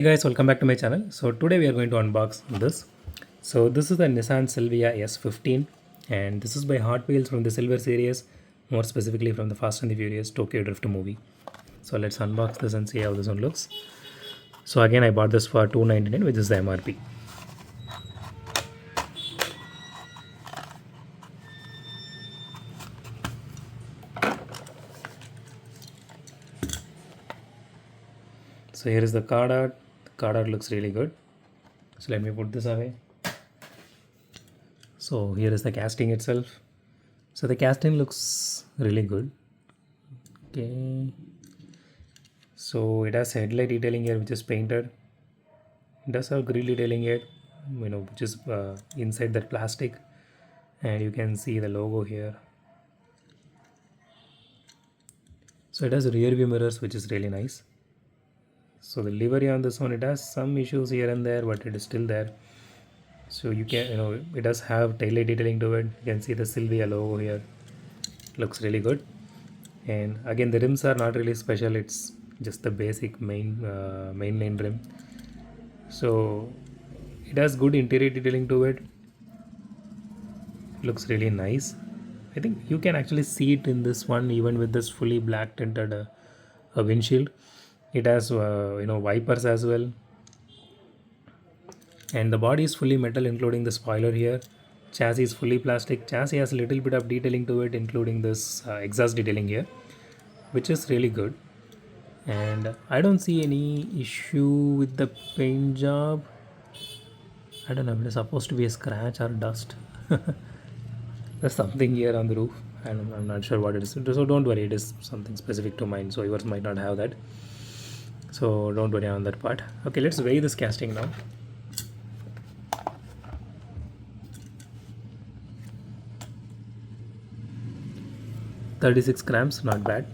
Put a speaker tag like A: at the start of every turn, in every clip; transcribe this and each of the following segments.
A: Hey guys, welcome back to my channel. So today we are going to unbox this. So this is the Nissan Silvia S15 and this is by Hotwheels from the Silver series, more specifically from the Fast and the Furious Tokyo Drift movie. So let's unbox this and see how this one looks. So again I bought this for 299, which is the MRP. So here is the card art. The card art looks really good. So let me put this away. So here is the casting itself. So the casting looks really good. Okay. So it has headlight detailing here which is painted. It does have grill detailing here, which is inside that plastic, and you can see the logo here. So it has rear view mirrors which is really nice. So the livery on this one, it has some issues here and there, but it is still there. So you can, it does have taillight detailing to it. You can see the Silvia logo here. Looks really good. And again, the rims are not really special. It's just the basic mainline rim. So it has good interior detailing to it. Looks really nice. I think you can actually see it in this one even with this fully black tinted windshield. It has wipers as well, and the body is fully metal including the spoiler here. Chassis is fully plastic. Chassis has a little bit of detailing to it including this exhaust detailing here, which is really good. And I don't see any issue with the paint job. I don't know if it is supposed to be a scratch or dust. There's something here on the roof and I'm not sure what it is. So don't worry, it is something specific to mine, so yours might not have that. So don't worry on that part. Okay, let's weigh this casting now. 36 grams, not bad.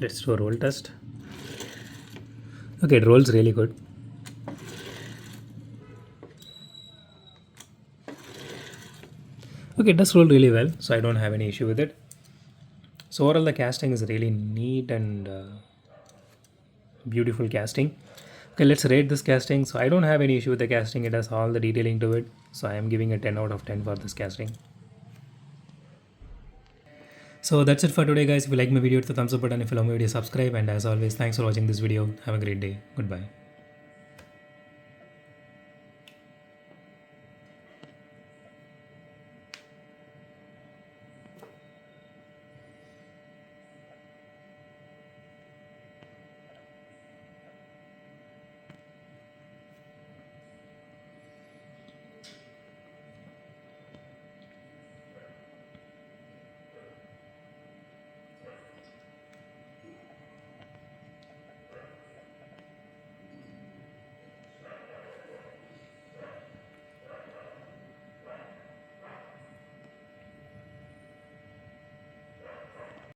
A: Let's do a roll test. Okay, it rolls really good. Okay, it does roll really well, so I don't have any issue with it. So overall the casting is really neat and beautiful casting. Okay, let's rate this casting. So I don't have any issue with the casting. It has all the detailing to it, so I am giving a 10 out of 10 for this casting. So that's it for today guys. If you like my video, hit the thumbs up button. If you love my video, subscribe, and as always, thanks for watching this video. Have a great day. Goodbye.